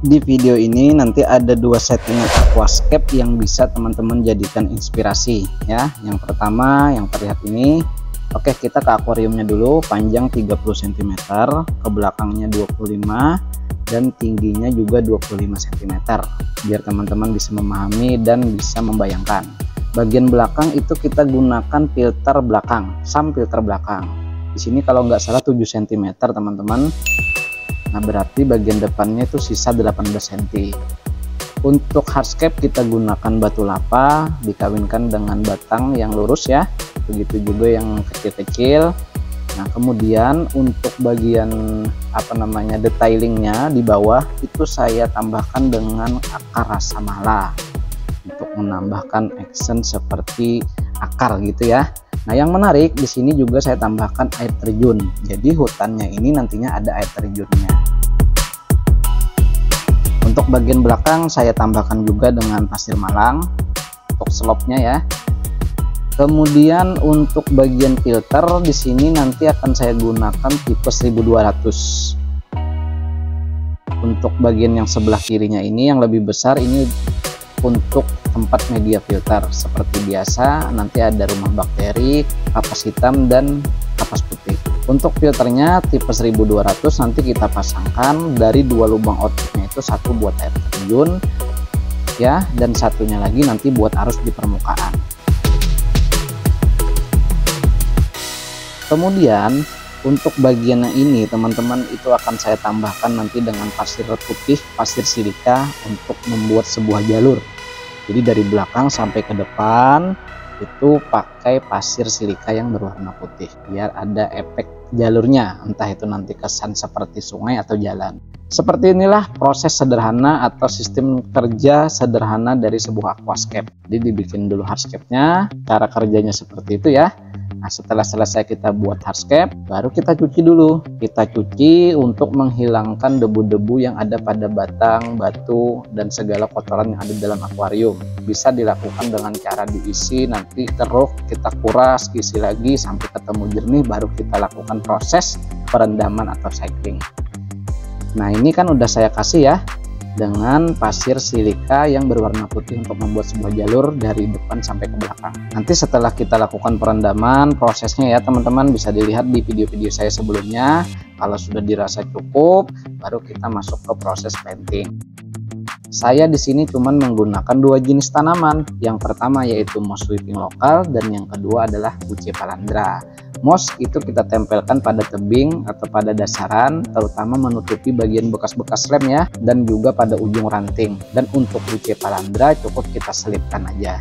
Di video ini nanti ada dua settingan aquascape yang bisa teman-teman jadikan inspirasi ya. Yang pertama yang terlihat ini. Oke, kita ke akuariumnya dulu. Panjang 30 cm, ke belakangnya 25 dan tingginya juga 25 cm, biar teman-teman bisa memahami dan bisa membayangkan. Bagian belakang itu kita gunakan filter belakang, SAM filter belakang. Di sini kalau nggak salah 7 cm teman-teman. Nah, berarti bagian depannya itu sisa 18 cm. Untuk hardscape kita gunakan batu lapa dikawinkan dengan batang yang lurus ya. Begitu juga yang kecil-kecil. Nah, kemudian untuk bagian detailingnya di bawah itu saya tambahkan dengan akar rasa mala untuk menambahkan action seperti akar gitu ya. Nah, yang menarik di sini juga saya tambahkan air terjun. Jadi hutannya ini nantinya ada air terjunnya. Untuk bagian belakang saya tambahkan juga dengan pasir malang untuk slope-nya ya. Kemudian untuk bagian filter di sini nanti akan saya gunakan tipe 1200. Untuk bagian yang sebelah kirinya ini yang lebih besar ini untuk tempat media filter seperti biasa. Nanti ada rumah bakteri, kapas hitam dan kapas putih. Untuk filternya tipe 1200 nanti kita pasangkan dari dua lubang outletnya, itu satu buat air terjun ya, dan satunya lagi nanti buat arus di permukaan. Kemudian untuk bagian yang ini teman-teman itu akan saya tambahkan nanti dengan pasir putih, pasir silika untuk membuat sebuah jalur. Jadi dari belakang sampai ke depan itu pakai pasir silika yang berwarna putih biar ada efek jalurnya, entah itu nanti kesan seperti sungai atau jalan. Seperti inilah proses sederhana atau sistem kerja sederhana dari sebuah aquascape. Jadi dibikin dulu hardscape-nya, cara kerjanya seperti itu ya. Nah, setelah selesai kita buat hardscape, baru kita cuci dulu. Kita cuci untuk menghilangkan debu-debu yang ada pada batang, batu, dan segala kotoran yang ada dalam akuarium. Bisa dilakukan dengan cara diisi, nanti keruk, kita kuras, isi lagi sampai ketemu jernih, baru kita lakukan proses perendaman atau cycling. Nah, ini kan udah saya kasih ya dengan pasir silika yang berwarna putih untuk membuat sebuah jalur dari depan sampai ke belakang. Nanti setelah kita lakukan perendaman, prosesnya ya teman-teman bisa dilihat di video-video saya sebelumnya. Kalau sudah dirasa cukup, baru kita masuk ke proses painting. Saya di sini cuman menggunakan dua jenis tanaman. Yang pertama yaitu moss sweeping lokal dan yang kedua adalah Bucephalandra. Moss itu kita tempelkan pada tebing atau pada dasaran, terutama menutupi bagian bekas-bekas lem ya, dan juga pada ujung ranting. Dan untuk Bucephalandra cukup kita selipkan aja.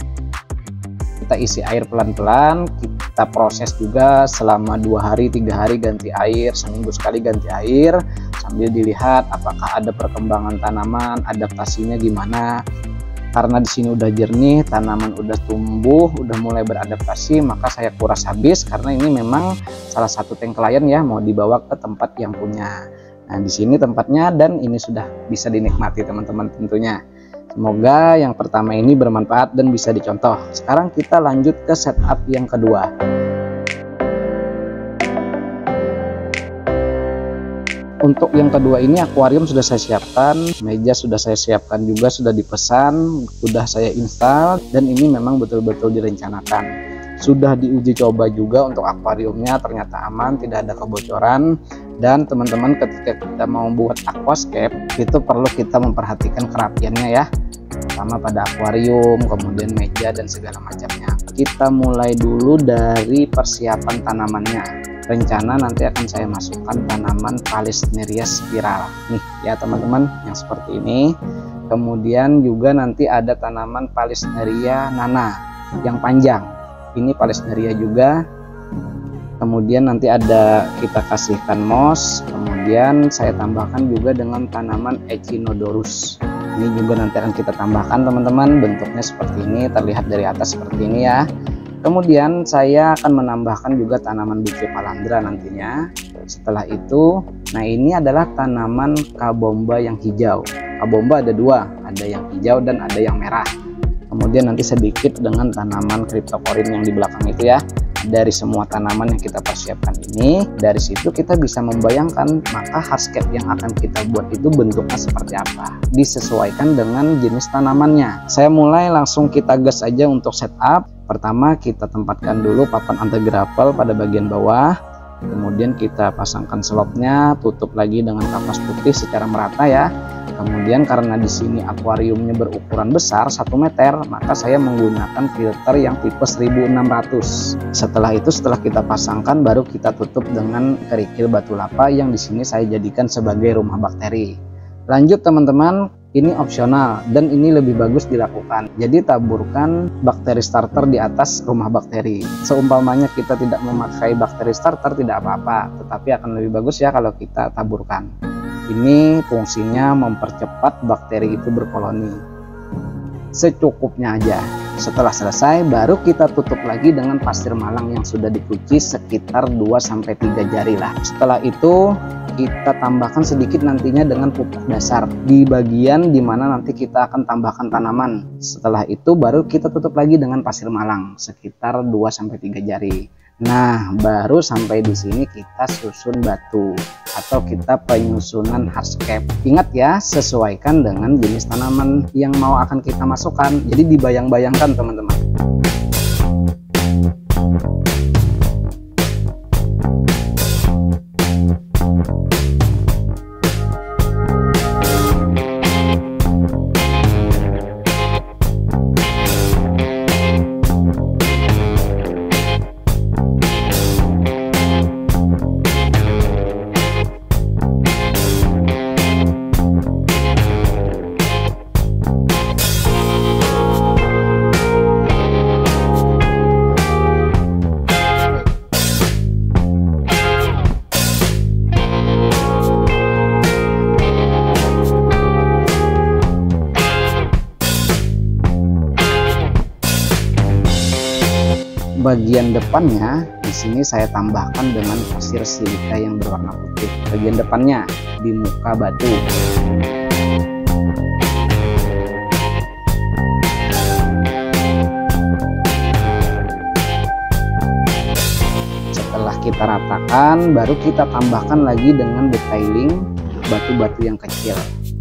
Kita isi air pelan-pelan, kita proses juga selama 2 hari 3 hari ganti air, seminggu sekali ganti air, sambil dilihat apakah ada perkembangan tanaman, adaptasinya gimana. Karena di sini udah jernih, tanaman udah tumbuh, udah mulai beradaptasi, maka saya kuras habis karena ini memang salah satu tank klien ya, mau dibawa ke tempat yang punya. Nah, di sini tempatnya dan ini sudah bisa dinikmati teman-teman tentunya. Semoga yang pertama ini bermanfaat dan bisa dicontoh. Sekarang kita lanjut ke setup yang kedua. Untuk yang kedua ini akuarium sudah saya siapkan, meja sudah saya siapkan juga, sudah dipesan, sudah saya install, dan ini memang betul-betul direncanakan. Sudah diuji coba juga untuk akuariumnya, ternyata aman, tidak ada kebocoran. Dan teman-teman ketika kita mau buat aquascape itu perlu kita memperhatikan kerapiannya ya, pertama pada akuarium, kemudian meja dan segala macamnya. Kita mulai dulu dari persiapan tanamannya. Rencana nanti akan saya masukkan tanaman Palisneria spiral nih ya teman-teman, yang seperti ini. Kemudian juga nanti ada tanaman Palisneria nana yang panjang, ini Palisneria juga. Kemudian nanti ada kita kasihkan moss, kemudian saya tambahkan juga dengan tanaman Echinodorus. Ini juga nanti akan kita tambahkan teman-teman, bentuknya seperti ini, terlihat dari atas seperti ini ya. Kemudian saya akan menambahkan juga tanaman Bucephalandra nantinya. Setelah itu, nah ini adalah tanaman kabomba yang hijau. Kabomba ada dua, ada yang hijau dan ada yang merah. Kemudian nanti sedikit dengan tanaman Cryptocorin yang di belakang itu ya. dari semua tanaman yang kita persiapkan ini. Dari situ kita bisa membayangkan maka hardscape yang akan kita buat itu bentuknya seperti apa, disesuaikan dengan jenis tanamannya. Saya mulai langsung kita gas aja untuk setup. Pertama kita tempatkan dulu papan anti gravel pada bagian bawah, kemudian kita pasangkan slopnya, tutup lagi dengan kapas putih secara merata ya. Kemudian karena di sini akuariumnya berukuran besar 1 meter, maka saya menggunakan filter yang tipe 1600. Setelah itu, setelah kita pasangkan, baru kita tutup dengan kerikil batu lapa yang di sini saya jadikan sebagai rumah bakteri. Lanjut teman-teman, ini opsional dan ini lebih bagus dilakukan. Jadi taburkan bakteri starter di atas rumah bakteri. Seumpamanya kita tidak memakai bakteri starter tidak apa-apa, tetapi akan lebih bagus ya kalau kita taburkan. Ini fungsinya mempercepat bakteri itu berkoloni. Secukupnya aja. Setelah selesai baru kita tutup lagi dengan pasir malang yang sudah dicuci sekitar 2-3 jari lah. Setelah itu kita tambahkan sedikit nantinya dengan pupuk dasar di bagian dimana nanti kita akan tambahkan tanaman. Setelah itu baru kita tutup lagi dengan pasir malang sekitar 2-3 jari. Nah, baru sampai di sini kita susun batu atau kita penyusunan hardscape. Ingat ya, sesuaikan dengan jenis tanaman yang mau akan kita masukkan. Jadi dibayang-bayangkan teman-teman. Bagian depannya di sini saya tambahkan dengan pasir silika yang berwarna putih. Bagian depannya di muka batu. Setelah kita ratakan, baru kita tambahkan lagi dengan detailing batu-batu yang kecil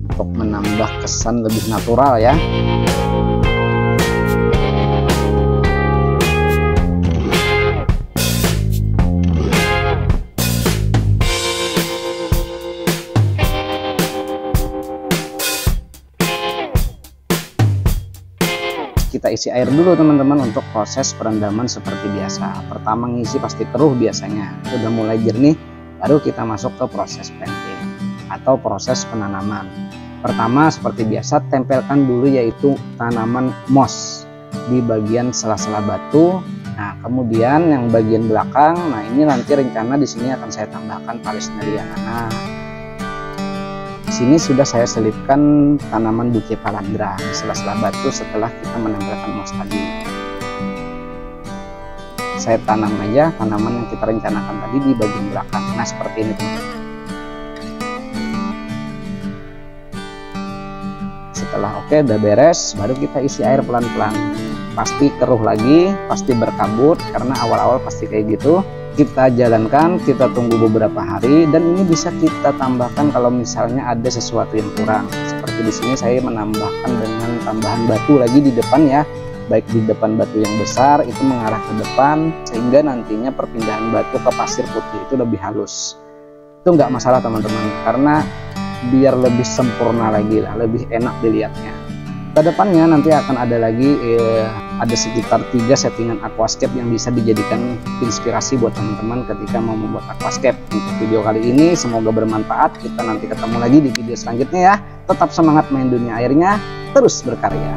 untuk menambah kesan lebih natural ya. Kita isi air dulu teman-teman untuk proses perendaman seperti biasa. Pertama ngisi pasti keruh biasanya. Udah mulai jernih, baru kita masuk ke proses planting atau proses penanaman. Pertama seperti biasa tempelkan dulu yaitu tanaman moss di bagian sela-sela batu. Nah kemudian yang bagian belakang, nah ini nanti rencana di sini akan saya tambahkan Palisna lianana. Sini sudah saya selipkan tanaman Bucephalandra di sela-sela batu setelah kita menempelkan moss tadi. Saya tanam aja tanaman yang kita rencanakan tadi di bagian belakang. Nah seperti ini teman-teman. Setelah oke udah beres, baru kita isi air pelan-pelan. Pasti keruh lagi, pasti berkabut karena awal-awal pasti kayak gitu. Kita jalankan, kita tunggu beberapa hari, dan ini bisa kita tambahkan kalau misalnya ada sesuatu yang kurang. Seperti di sini saya menambahkan dengan tambahan batu lagi di depan ya, baik di depan batu yang besar itu mengarah ke depan sehingga nantinya perpindahan batu ke pasir putih itu lebih halus. Itu nggak masalah teman-teman, karena biar lebih sempurna lagi lah, lebih enak dilihatnya. Kedepannya nanti akan ada lagi ada sekitar 3 settingan aquascape yang bisa dijadikan inspirasi buat teman-teman ketika mau membuat aquascape. Untuk video kali ini semoga bermanfaat. Kita nanti ketemu lagi di video selanjutnya ya. Tetap semangat main dunia airnya, terus berkarya.